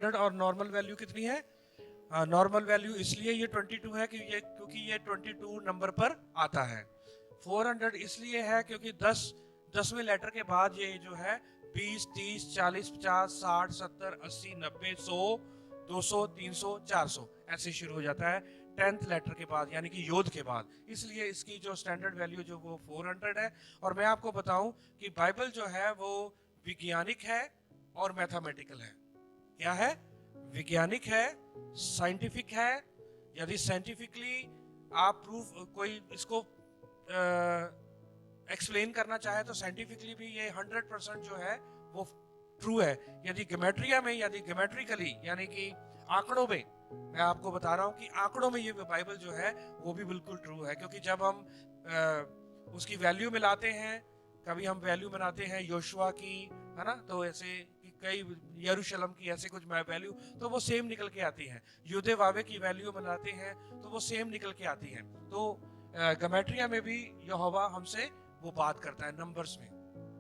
और normal value कितनी है? नॉर्मल वैल्यू इसलिए ये 22 है कि ये क्योंकि ये 22 नंबर पर आता है। 400 इसलिए है क्योंकि 10वें लेटर के बाद ये जो है 20, 30, 40, 50, 60, 70, 80, 90, 100, 200, 300, 400 ऐसे शुरू हो जाता है 10th लेटर के बाद, यानी कि योद के बाद। इसलिए इसकी जो स्टैंडर्ड वैल्यू जो वो 400 है। और मैं आपको बताऊं कि बाइबल जो है वो वैज्ञानिक है और मैथमेटिकल है। क्या है? वैज्ञानिक है, साइंटिफिक है। यदि साइंटिफिकली आप प्रूफ कोई इसको एक्सप्लेन करना चाहे तो साइंटिफिकली भी ये 100% जो है वो ट्रू है। यदि ज्योमेट्रिया में, यदि ज्योमेट्रिकली यानी कि आंकड़ों में, मैं आपको बता रहा हूँ कि आंकड़ों में ये बाइबल जो है वो भी बिल्कुल ट्रू है। क्योंकि जब हम उसकी वैल्यू मिलाते हैं, कभी हम वैल्यू बनाते हैं योशुआ की, है ना, तो ऐसे कई यरूशलेम की ऐसे कुछ वैल्यू तो वो सेम निकल के आती है। यूदे वावे की वैल्यू बनाते हैं तो वो सेम निकल के आती है। तो गमेट्रिया में भी यहोवा हमसे वो बात करता है नंबर्स में।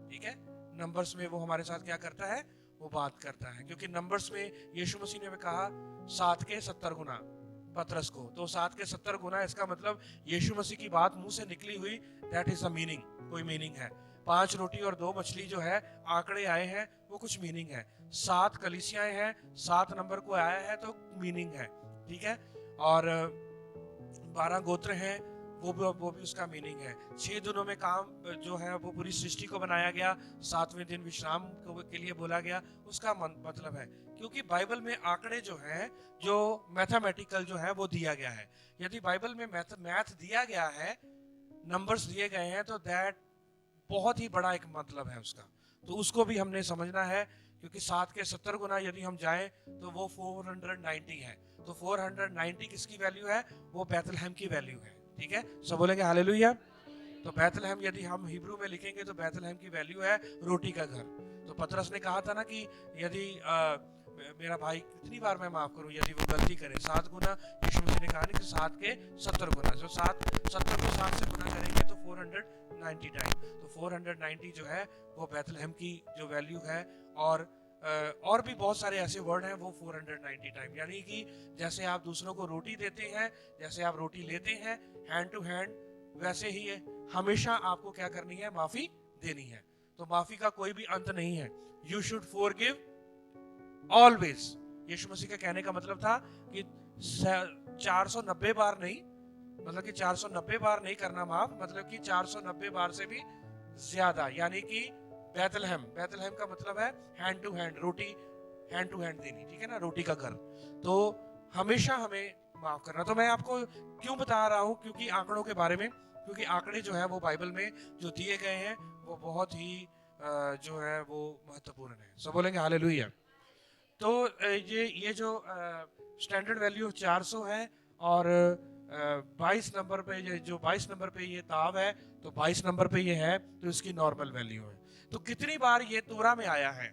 ठीक है, नंबर्स में वो हमारे साथ क्या करता है? वो बात करता है। क्योंकि नंबर्स में यीशु मसीह ने कहा 7 के 70 गुना पतरस को, तो 7 के 70 गुना, इसका मतलब यीशु मसीह की बात मुंह से निकली हुई, दैट इज अ मीनिंग, कोई मीनिंग है। 5 रोटी और 2 मछली जो है आंकड़े आए हैं वो कुछ मीनिंग है। 7 कलीसियाएं हैं, 7 नंबर को आया है तो मीनिंग है। ठीक है, और 12 गोत्र हैं, वो भी उसका मीनिंग है। 6 दिनों में काम जो है वो पूरी सृष्टि को बनाया गया, 7वें दिन विश्राम के लिए बोला गया, उसका मतलब है। क्योंकि बाइबल में आंकड़े जो है, जो मैथमेटिकल जो है वो दिया गया है। यदि बाइबल में मैथ दिया गया है, नंबर्स दिए गए हैं, तो दैट बहुत ही बड़ा एक मतलब है उसका। तो उसको भी हमने समझना है। क्योंकि 7 के 70 गुना यदि हम जाएं तो वो 490 है। तो 490 किसकी वैल्यू है? वो बैतलहम की वैल्यू है। ठीक है, सब बोलेंगे हालेलुया। तो बैतलहम यदि हम हिब्रू में लिखेंगे तो बैतलहम की वैल्यू है रोटी का घर। तो पतरस ने कहा था ना कि यदि मेरा भाई कितनी बार मैं माफ करूं यदि वो गलती करे? 7 गुना। यीशु मसीह ने कहा कि 7 के 70 गुना। जो 70 को 7 से गुना करेंगे तो 490 टाइम। तो 490 जो है वो बैतलहम की जो वैल्यू है। और भी बहुत सारे ऐसे वर्ड हैं वो 490 टाइम। यानी कि जैसे आप दूसरों को रोटी देते हैं, जैसे आप रोटी लेते हैं हैंड टू हैंड, वैसे ही है हमेशा आपको क्या करनी है? माफी देनी है। तो माफी का कोई भी अंत नहीं है। You should forgive always. Yeshu Masih का कहने का मतलब था कि 490 बार नहीं, मतलब कि 490 बार नहीं करना माफ, मतलब कि 490 बार से भी ज्यादा। यानी कि बैतलहम का मतलब है हैंड टू हैंड, रोटी हैंड टू हैंड देनी। ठीक है ना, रोटी का घर। तो हमेशा हमें माफ करना। तो मैं आपको क्यों बता रहा हूं? क्योंकि आंकड़ों के बारे में, क्योंकि आंकड़े जो है वो बाइबल में जो दिए गए हैं वो बहुत ही जो है वो महत्वपूर्ण है। सब बोलेंगे हालेलुया। तो ये जो स्टैंडर्ड वैल्यू 400 है, और 22 नंबर पे ये जो 22 नंबर पे ये ताव है, तो 22 नंबर पे ये है, तो इसकी नॉर्मल वैल्यू है। तो कितनी बार ये तोरा में आया है?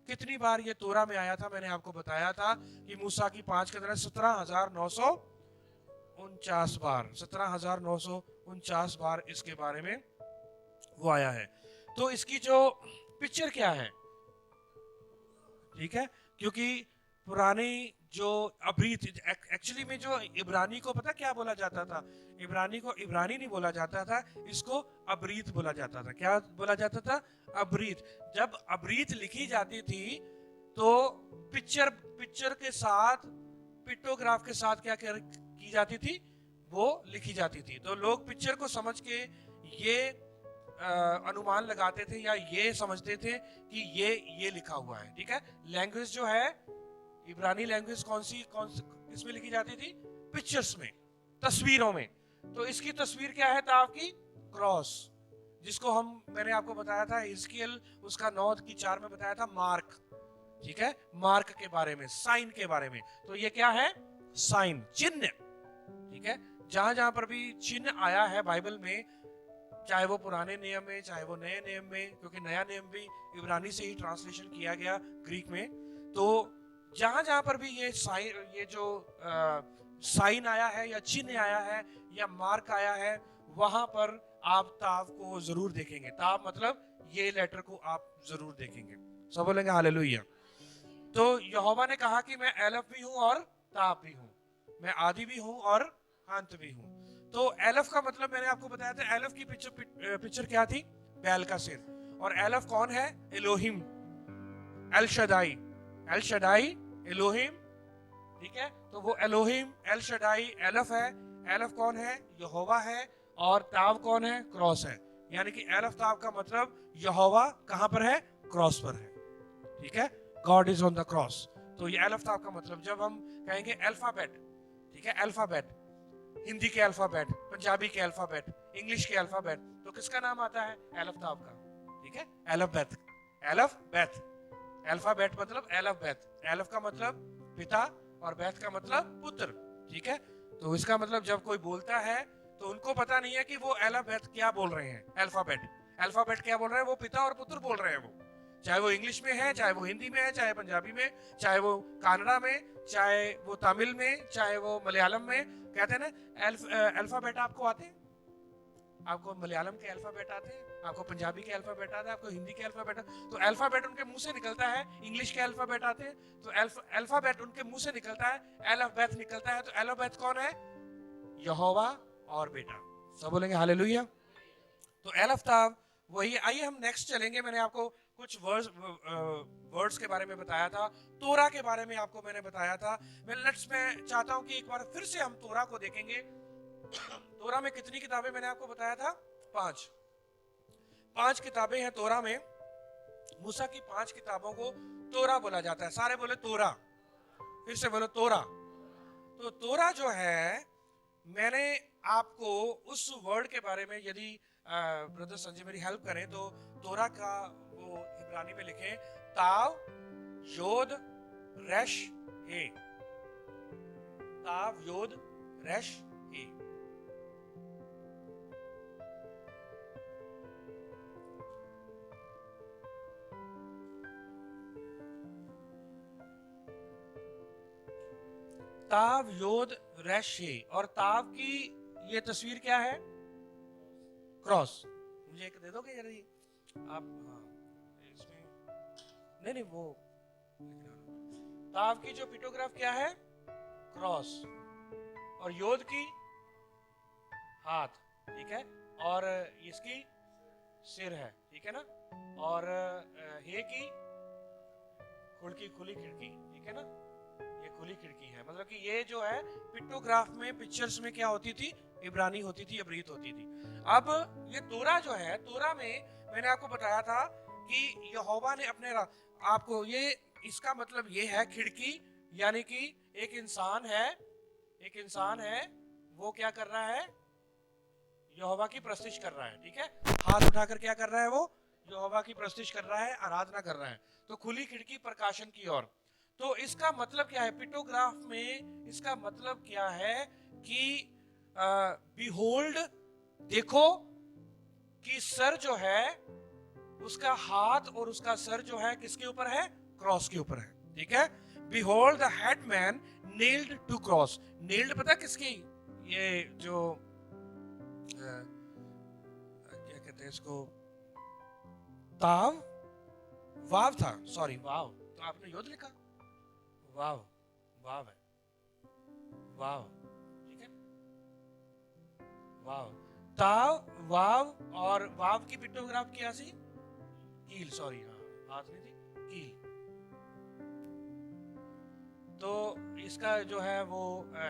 कितनी बार ये तोरा में आया था? मैंने आपको बताया था कि मूसा की 5 के तरह 17,949 बार, 17,949 बार इसके बारे में वो आया है। तो इसकी जो पिक्चर क्या है? ठीक है, क्योंकि पुरानी जो अब्रीत, एक्चुअली में जो इब्रानी को पता क्या बोला जाता था? इब्रानी को इब्रानी नहीं बोला जाता था, इसको अब्रीत बोला जाता था। क्या बोला जाता था? अब्रीत। जब अब्रीत लिखी जाती थी तो पिक्चर के साथ, पिक्टोग्राफ के साथ क्या की जाती थी? वो लिखी जाती थी। तो लोग पिक्चर को समझ के ये अनुमान लगाते थे या ये समझते थे कि ये लिखा हुआ है। ठीक है, लैंग्वेज जो है इब्रानी लैंग्वेज कौन सी किसमें लिखी जाती थी? पिक्चर्स में, तस्वीरों में। तो इसकी तस्वीर क्या है? ताव की क्रॉस, जिसको मैंने आपको बताया था हिजकियल उसका 9:4 में बताया था मार्क। ठीक है, मार्क के बारे में, साइन के बारे में। तो ये क्या है? साइन, चिन्ह। ठीक है, जहां जहां पर भी चिन्ह आया है बाइबल में, चाहे वो पुराने नियम में चाहे वो नए नियम में, क्योंकि नया नियम भी इब्रानी से ही ट्रांसलेशन किया गया ग्रीक में। तो जहां जहां पर भी ये जो साइन आया है या चिन्ह आया है या मार्क आया है, वहां पर आप ताव को जरूर देखेंगे। ताव मतलब ये लेटर को आप जरूर देखेंगे। सब बोलेंगे हालेलुया। तो यहोवा ने कहा कि मैं एलफ भी हूं और ताब भी हूं, मैं आदि भी हूं और अंत भी हूं। तो एलफ का मतलब मैंने आपको बताया था, एलफ की पिक्चर क्या थी? बैल का सिर। और एलफ कौन है? Elohim, L Shaddai, L Shaddai, Elohim, ठीक है। तो वो एलोहिम, एल शदाई, एलफ है। एलफ कौन है? यहोवा है। और ताव कौन है? क्रॉस है। यानी कि एलफ ताव का मतलब यहोवा कहां पर है? क्रॉस पर है, ठीक है। God is on the cross. तो ये एलफ ताव का मतलब, जब हम कहेंगे अल्फाबेट, ठीक है, अल्फाबेट, हिंदी के अल्फाबेट, पंजाबी के अल्फाबेट, इंग्लिश के अल्फाबेट, तो किसका नाम आता है? एलफ ताव का, ठीक है। एलफबेथ, एलफबेथ, अल्फाबेट मतलब एलफबेथ। एलफ का मतलब पिता और बैथ का मतलब पुत्र, ठीक है। तो इसका मतलब जब कोई बोलता है तो उनको पता नहीं है कि वो एलफबेथ क्या बोल रहे हैं, अल्फाबेट, अल्फाबेट क्या बोल रहे हैं, वो पिता और पुत्र बोल रहे हैं। वो चाहे वो इंग्लिश में है, चाहे वो हिंदी में है, चाहे पंजाबी में, चाहे वो कन्नड़ा में, चाहे वो तमिल में, चाहे वो मलयालम में। कहते हैं ना अल्फाबेट आपको आते हैं? आपको मलयालम के अल्फाबेट आते हैं, आपको पंजाबी के अल्फाबेट आते हैं, आपको हिंदी के अल्फाबेट। तो अल्फाबेट उनके मुंह से निकलता है। इंग्लिश के अल्फाबेट आते हैं तो अल्फाबेट उनके मुंह से निकलता है, एलफबेथ निकलता है। तो एलफबेथ कौन है? यहोवा और बेटा। सब बोलेंगे हालेलुया। तो एलफताब वही। आइए हम नेक्स्ट चलेंगे। मैंने आपको कुछ वर्ड्स के बारे में बताया था, तोरा के बारे में आपको मैंने बताया था। मैं चाहता हूं कि एक बार फिर से हम तोरा को देखेंगे। तोरा में कितनी किताबें मैंने आपको बताया था? 5 किताबें हैं तोरा में। मूसा की 5 किताबों को तोरा बोला जाता है। सारे बोले तोरा, फिर से बोलो तोरा। तो तोरा जो है, मैंने आपको उस वर्ड के बारे में, यदि ब्रदर संजय मेरी हेल्प करें, तो तोरा का वो इब्रानी में लिखे ताव योद रेश हे, ताव योद रेश हे। ताव योद रेश हे। और ताव की ये तस्वीर क्या है? क्रॉस। मुझे एक दे दोगे यदि आप? हाँ, इसमें नहीं वो ताव की जो पिक्टोग्राफ क्या है? क्रॉस। और योद की हाथ, ठीक है। और इसकी सिर है, ठीक है ना। और हे की खुली खिड़की, ठीक है ना। ये खुली खिड़की है। मतलब कि ये जो है पिक्टोग्राफ में, पिक्चर्स में क्या होती थी? इब्रानी होती थी, अबरीत होती थी। अब ये तोरा जो है, तोरा में मैंने आपको बताया था कि यहोवा ने अपने आपको ये, इसका मतलब ये है खिड़की, यानी कि एक इंसान है, वो क्या कर रहा है? यहोवा की प्रस्तिश कर रहा है, ठीक है। हाथ उठाकर क्या कर रहा है? वो यहोवा की प्रस्तिश कर रहा है, आराधना कर रहा है। तो खुली खिड़की प्रकाशन की ओर। तो इसका मतलब क्या है? पिक्टोग्राफ में इसका मतलब क्या है कि बिहोल्ड, देखो कि सर जो है, उसका हाथ और उसका सर जो है किसके ऊपर है? क्रॉस के ऊपर है, ठीक है। Behold the head man nailed to cross. Nailed पता किसकी? ये जो क्या कहते हैं इसको, ताव, वाव था, सॉरी वाव, तो आपने योद लिखा, वाव, वाव है, वाव, ठीक है, वाव, ताव, वाव। और वाव की पिक्टोग्राफ क्या सी? कील, सॉरी, हाँ, हाथ नहीं थी, कील। तो इसका जो है वो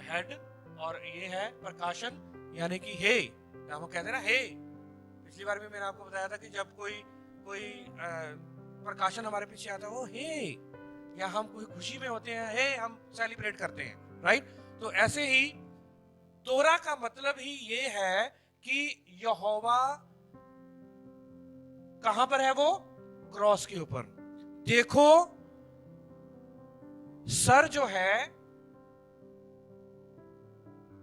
हेड, और ये है प्रकाशन, यानी कि हे, हम कहते हैं ना हे। पिछली बार भी मैंने आपको बताया था कि जब कोई प्रकाशन हमारे पीछे आता है, वो हे, या हम कोई खुशी में होते हैं, हे, हम सेलिब्रेट करते हैं, राइट। तो ऐसे ही तोरा का मतलब ही ये है कि यहोवा कहां पर है? वो क्रॉस के ऊपर। देखो सर जो है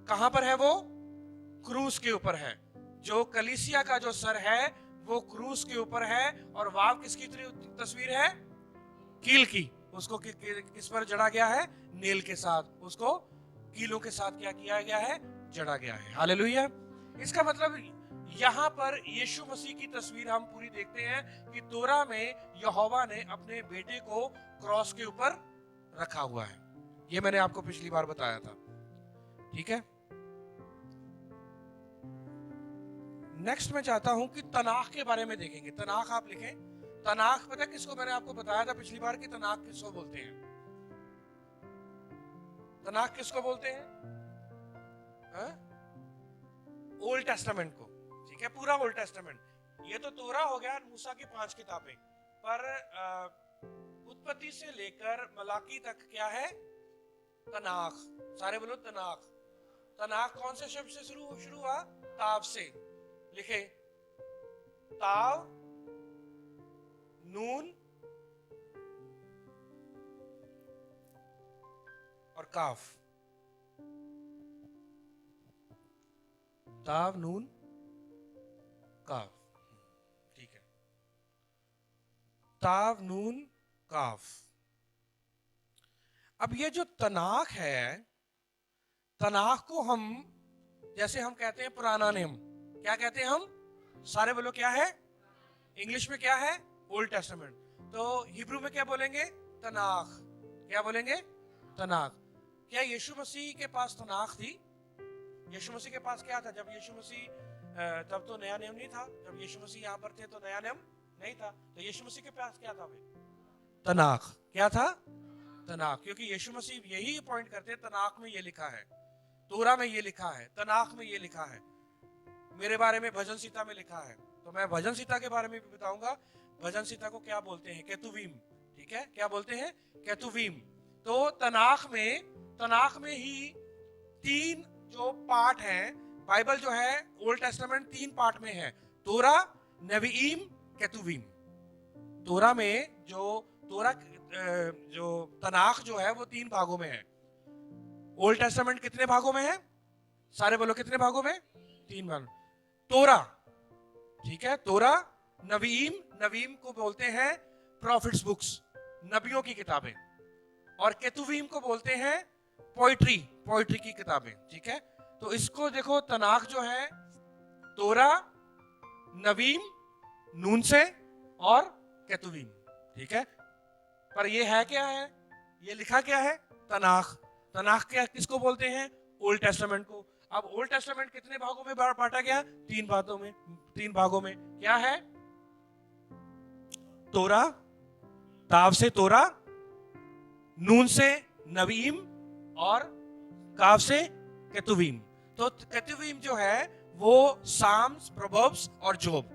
कहां पर है? वो क्रूस के ऊपर है। जो कलीसिया का जो सर है वो क्रूस के ऊपर है। और वाव किसकी तस्वीर है? कील की। उसको किस पर जड़ा गया है? नेल के साथ। उसको कीलों के साथ क्या किया गया है? जड़ा गया है। हालेलुया। इसका मतलब यहां पर यीशु मसीह की तस्वीर हम पूरी देखते हैं कि तोरा में यहोवा ने अपने बेटे को क्रॉस के ऊपर रखा हुआ है। ये मैंने आपको पिछली बार बताया था, ठीक है। नेक्स्ट मैं चाहता हूं कि तनाख के बारे में देखेंगे। तनाख आप लिखें। तनाख पता किसको, मैंने आपको बताया था पिछली बार कि तनाख किसको बोलते हैं। तनाख किसको बोलते हैं? ओल्ड टेस्टामेंट को, ठीक है, पूरा ओल्ड टेस्टामेंट। ये तो तोरा हो गया, मूसा की 5 किताबें, पर उत्पत्ति से लेकर मलाकी तक क्या है? तनाख। सारे बोलो तनाख। तनाख कौन से शब्द से शुरू हुआ? ताव से। लिखे, ताव, नून और काफ। ताव, नून, काफ, ठीक है। ताव, नून, काफ। अब ये जो तनाख है, तनाख को हम, जैसे हम कहते हैं पुराना नियम, क्या कहते हैं हम? सारे बोलो क्या है? इंग्लिश में क्या है? Old testament. तो हिब्रू में क्या बोलेंगे? तनाख। क्या बोलेंगे? तनाख। क्या यीशु मसीह के पास तनाख थी? यीशु मसीह के पास क्या था? जब यीशु मसीह, तब तो नया नियम नहीं था। जब यीशु मसीह यहाँ पर थे तो नया नियम नहीं था। तो यीशु मसीह के पास क्या था? तनाख। क्या था? तनाख। क्योंकि यीशु मसीह यही पॉइंट करते, तनाख में ये लिखा है, तोरा में ये लिखा है, तनाख में ये लिखा है, मेरे बारे में भजन सीता में लिखा है। तो मैं भजन सीता के बारे में भी बताऊंगा। भजन सीता को क्या बोलते हैं? केतुवीम, ठीक है। क्या बोलते हैं? केतुवीम। तो तनाख में ही 3 जो पार्ट हैं, बाइबल जो है ओल्ड टेस्टामेंट 3 पार्ट में है, तोरा, नबीम, केतुवीम। तोरा में जो तनाख जो है वो 3 भागों में है। ओल्ड टेस्टामेंट कितने भागों में है? सारे बोलो कितने भागों में? 3 भागों। तोरा, ठीक है, तोरा, नबीम को बोलते हैं प्रॉफिट्स बुक्स, नबियों की किताबें, और केतुवीम को बोलते हैं पोइट्री की किताबें, ठीक है। तो इसको देखो, तनाख जो है तोरा, नबीम, नून से और केतुवीम, ठीक है। पर ये है क्या है? ये लिखा क्या है? तनाख। तनाख क्या, किसको बोलते हैं? ओल्ड टेस्टामेंट को। अब ओल्ड टेस्टामेंट कितने भागों में बांटा गया? 3 भागों में। क्या है? तोरा, ताव से तोरा, नून से नबीम और काफ से केतुवीम। तो केतुवीम जो है वो साम्स, प्रोवर्ब्स और जोब,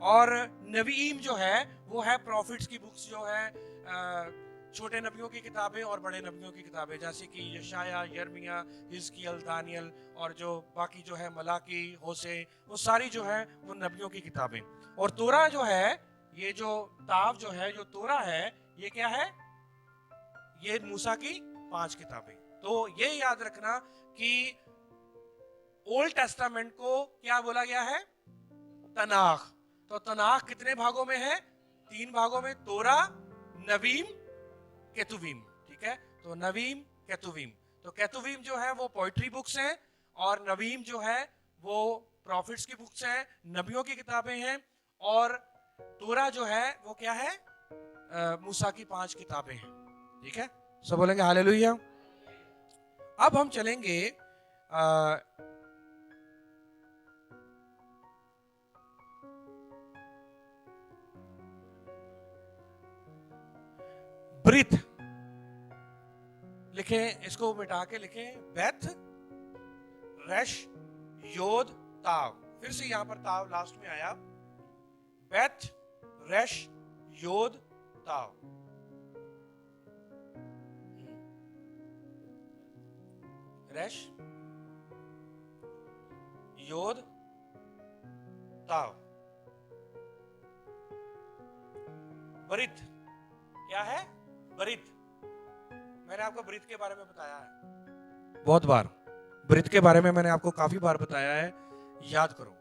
और नबीम जो है वो है प्रॉफिट्स की बुक्स, जो है छोटे नबियों की किताबें और बड़े नबियों की किताबें, जैसे कि यशाया, यर्मिया, हिजकियल, दानियल, और जो बाकी जो है मलाकी, होसे, वो सारी जो है वो नबियों की किताबें। और तोरा जो है, ये जो ताव जो है, जो तोरा है, ये क्या है? ये मूसा की 5 किताबें। तो ये याद रखना कि ओल्ड टेस्टामेंट को क्या बोला गया है? तनाख। तो तनाख कितने भागों में है? 3 भागों में, तोरा, नबीम, केतुवीम, ठीक है। तो नबीम, केतुवीम। तो केतुवीम जो है वो पोइट्री बुक्स हैं, और नबीम जो है वो प्रॉफिट्स की बुक्स हैं, नबियों की किताबें हैं, और तोरा जो है वो क्या है? मूसा की 5 किताबें हैं, ठीक है। सब बोलेंगे हालेलुया। अब हम चलेंगे ब्रिथ। लिखे, इसको मिटा के लिखे, बेथ, रेश, योद, ताव। फिर से यहां पर ताव लास्ट में आया। बेथ, रेश, योद, ताव। रेश, योद, ताव। ब्रिथ क्या है? ब्रिथ। मैंने आपको ब्रिथ के बारे में बताया है बहुत बार। ब्रिथ के बारे में मैंने आपको काफी बार बताया है, याद करो।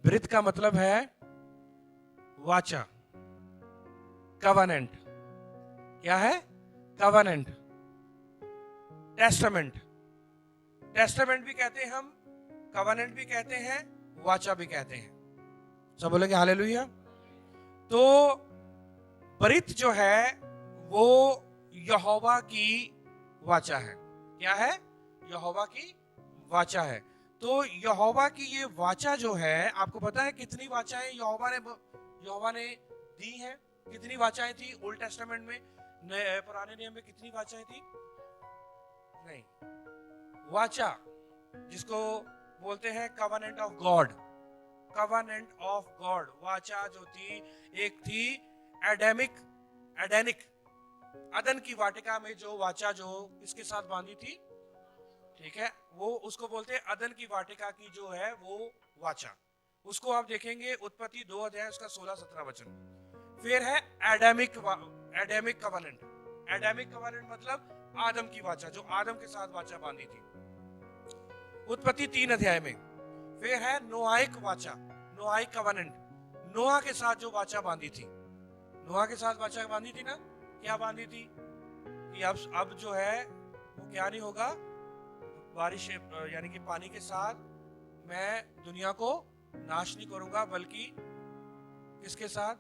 ब्रिथ का मतलब है वाचा, कवनेंट। क्या है? कवनेंट। टेस्टामेंट, टेस्टामेंट भी कहते हैं हम, कवनेंट भी कहते हैं, वाचा भी कहते हैं। सब बोलेंगे हालेलुया। तो ब्रिथ जो है वो यहोवा की वाचा है। क्या है? यहोवा की वाचा है। तो यहोवा की ये वाचा जो है, आपको पता है कितनी वाचाएं यहोवा ने दी हैं? कितनी वाचाएं थी ओल्ड टेस्टामेंट में? पुराने नियम में कितनी वाचाएं थी? नहीं, वाचा जिसको बोलते हैं covenant of God, covenant of God. वाचा जो थी, एक थी एडेनिक, अदन की वाटिका में जो वाचा जो इसके साथ बांधी थी, ठीक है, वो उसको बोलते हैं अदन की वाटिका की जो है वो वाचा। उसको आप देखेंगे उत्पत्ति 2 अध्याय उसका 16-17 वचन। फिर है एडेमिक कवनेंट। एडेमिक कवनेंट मतलब आदम की वाचा, जो आदम के साथ वाचा बांधी थी, उत्पत्ति 3 अध्याय में। फिर है नोआहिक वाचा, नोआहिक कवनेंट, नोआ के साथ जो वाचा बांधी थी। नोआ के साथ वाचा बांधी थी ना, क्या बांधी थी कि अब जो है वो क्या नहीं होगा, बारिश यानी कि पानी के साथ मैं दुनिया को नाश नहीं करूंगा, बल्कि किसके साथ?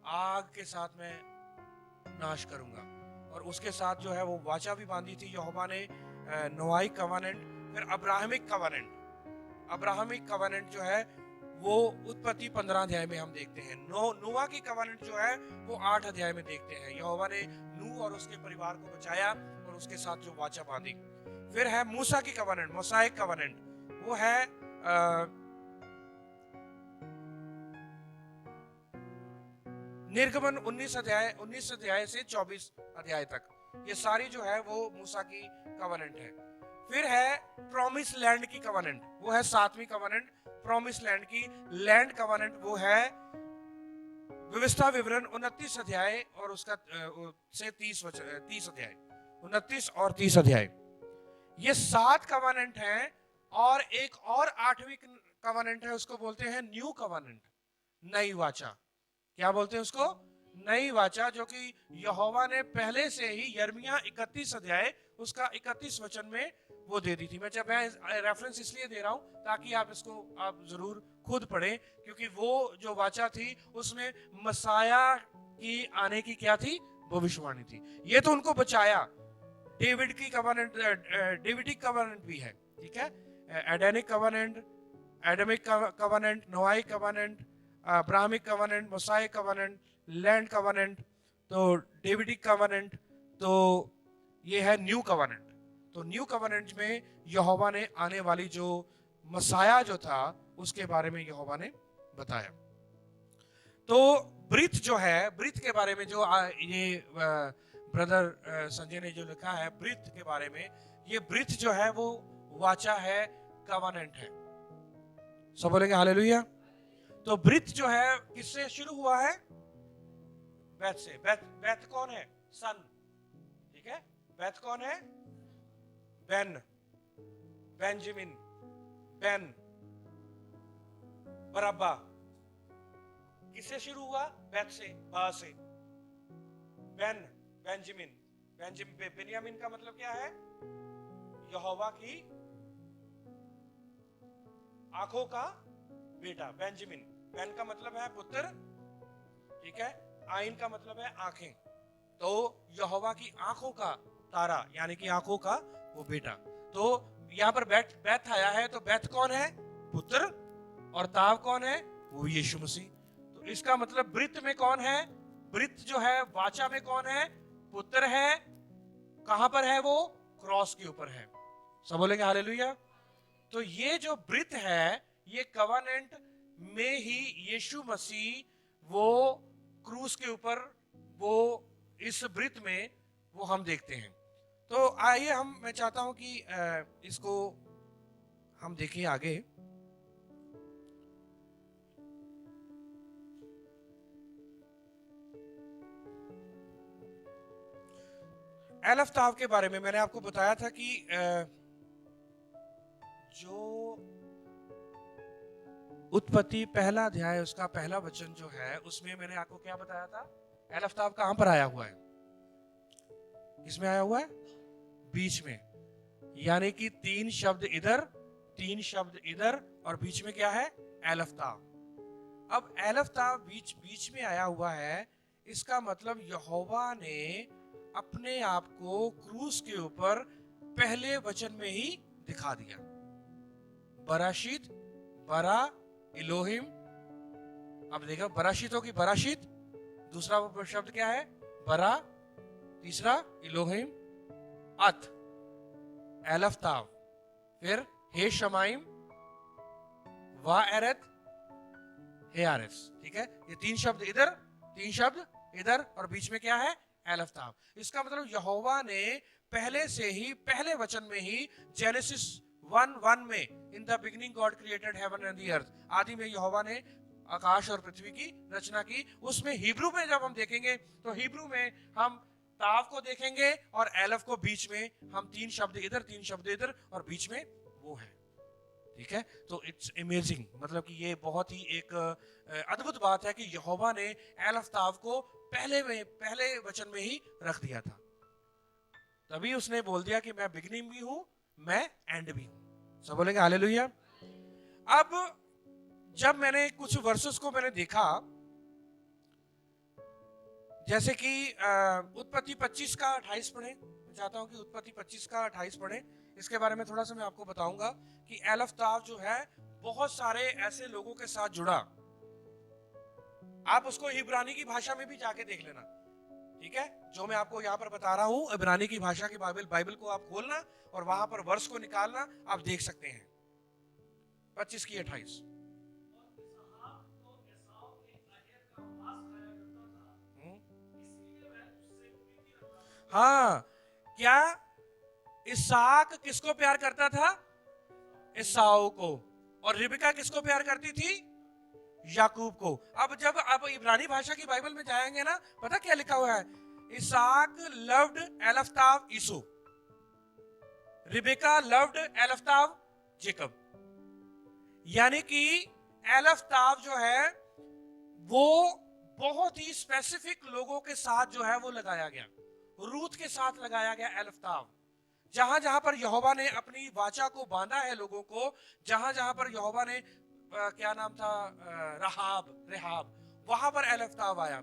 आग के साथ मैं नाश करूंगा। और उसके साथ जो है वो वाचा भी बांधी थी यहोवा ने, नोआहिक कवनेंट। फिर अब्राहमिक कवनेंट, अब्राहमिक कवनेंट जो है वो उत्पत्ति 15 अध्याय में हम देखते हैं। नोआ की कवनेंट जो है वो 8 अध्याय में देखते हैं। यहोवा ने नूह और उसके परिवार को बचाया और उसके साथ जो वाचा बांधी। फिर है मूसा की कवनेंट, मोसाइक कवनेंट, वो है निर्गमन 19 अध्याय से 24 अध्याय तक। ये सारी जो है वो मूसा की कवनेंट है। फिर है प्रॉमिस लैंड की कवनेंट, वो है 7वीं कवनेंट। प्रॉमिस लैंड की लैंड कवनेंट वो है व्यवस्था विवरण 29 अध्याय और उसका से 30 अध्याय, 29 और 30 अध्याय। ये 7 कवनेंट हैं। और एक और 8वीं कवनेंट है, उसको बोलते हैं न्यू कवनेंट, नई वाचा। क्या बोलते हैं उसको? नई वाचा, जो कि यहोवा ने पहले से ही यिर्मयाह 31 अध्याय उसका 31 वचन में वो दे दी थी। मैं रेफरेंस इसलिए दे रहा हूं ताकि आप इसको आप जरूर खुद पढ़ें, क्योंकि वो जो वाचा थी उसमें मसाया की आने की क्या थी? भविष्यवाणी थी। ये तो उनको बचाया। डेविड की कवनेंट, डेविडिक कवनेंट भी है, ठीक है, Edenic covenant, Adamic covenant, Noahic covenant, Abrahamic covenant, Mosaic covenant, land covenant, तो डेविडिक कवनेंट, तो ये है न्यू कवनेंट। तो न्यू कवनेंट में यहोवा ने आने वाली जो मसाया जो था उसके बारे में यहोवा ने बताया। तो ब्रिथ जो है, ब्रिथ के बारे में जो ये ब्रदर संजय ने जो लिखा है ब्रिथ के बारे में, ये ब्रिथ जो है वो वाचा है, कवनेंट है। सब बोलेंगे हालेलुया। तो ब्रिथ जो है किससे शुरू हुआ है? बेथ से। बेथ कौन है? सन, ठीक है। बेथ कौन है? बेन, बेंजामिन, बेन, बरब्बा। किससे शुरू हुआ? बेथ से, बा से। बेन, बेंजामिन, बेन्यामीन का मतलब क्या है? यहोवा की आंखों का बेटा, बेंजामिन। बेन का मतलब है पुत्र, ठीक है। आइन का मतलब है आंखें। तो यहोवा की आंखों का तारा, यानी कि आंखों का वो बेटा। तो यहाँ पर बेथ आया है, तो बेथ कौन है? पुत्र। और ताव कौन है? वो यीशु मसीह। तो इसका मतलब ब्रिथ में कौन है? ब्रिथ जो है वाचा में कौन है? पुत्र है। कहां पर है वो? क्रॉस के ऊपर है। सब बोलेंगे हालेलुया। तो ये जो ब्रिथ है, ये कवनेंट में ही यीशु मसीह वो क्रूस के ऊपर वो इस ब्रिथ में वो हम देखते हैं। तो आइए मैं चाहता हूं कि इसको हम देखें आगे। एलफ्ताव के बारे में मैंने आपको बताया था कि जो उत्पत्ति पहला अध्याय उसका पहला वचन जो है, उसमें मैंने आपको क्या बताया था? एलफ्ताव कहां पर आया हुआ है? किसमें आया हुआ है? बीच में। यानी कि 3 शब्द इधर, 3 शब्द इधर, और बीच में क्या है? एलफ्ताव। अब एलफ्ताव बीच में आया हुआ है, इसका मतलब यहोवा ने अपने आप को क्रूस के ऊपर पहले वचन में ही दिखा दिया। बराशीत, बरा, इलोहिम। अब देखो बराशीतों की बराशीत, दूसरा शब्द क्या है? बरा, तीसरा इलोहिम, अत, एलफ्ताव, फिर हे शमाइम, वा एरत, हे आरस। ठीक है, ये तीन शब्द इधर, तीन शब्द इधर, और बीच में क्या है? एलफ्ताव। इसका मतलब यहोवा ने पहले से ही, पहले वचन में ही, जेनेसिस 1:1 में, in the beginning God created heaven and the earth, आदि में यहोवा ने आकाश और पृथ्वी की रचना की। उसमें हिब्रू में जब हम देखेंगे तो हिब्रू में हम ताव को देखेंगे और एलफ को, बीच में हम तीन शब्द इधर, तीन शब्द इधर, और बीच में वो है। ठीक है, तो इट्स अमेजिंग, मतलब कि ये बहुत ही एक अद्भुत बात है कि यहोवा ने एलफ ताव को पहले वचन में ही रख दिया था। तभी उसने बोल दिया कि मैं बिगिनिंग भी हूं, मैं एंड भी हूं। सब बोलेंगे हालेलुया। अब जब मैंने कुछ वर्सेस को मैंने देखा, जैसे कि उत्पत्ति 25 का 28 पढ़े, मैं चाहता हूं कि उत्पत्ति 25 का 28 पढ़े। इसके बारे में थोड़ा सा मैं आपको बताऊंगा कि एलफ ताव जो है बहुत सारे ऐसे लोगों के साथ जुड़ा। आप उसको इब्रानी की भाषा में भी जाके देख लेना। ठीक है, जो मैं आपको यहाँ पर बता रहा हूँ, इब्रानी की भाषा की बाइबल को आप खोलना और वहां पर वर्ष को निकालना, आप देख सकते हैं। 25 की 28। हाँ, क्या इसहाक किसको प्यार करता था? एसाऊ को। और रिबका किसको प्यार करती थी? याकूब को। अब इब्रानी भाषा की बाइबल में जाएंगे ना, पता क्या लिखा हुआ है? इसहाक लव्ड एलफ्ताव ईसो, रिबेका लव्ड एलफ्ताव जेकब। यानी कि एलफ्ताव जो है वो बहुत ही स्पेसिफिक लोगों के साथ जो है वो लगाया गया। रूथ के साथ लगाया गया एलफ्ताव। जहां जहां पर यहोवा ने अपनी वाचा को बांधा है लोगों को, जहां जहां पर यहोवा ने क्या नाम था, रेहाब, वहां पर एलफ्ताव आया।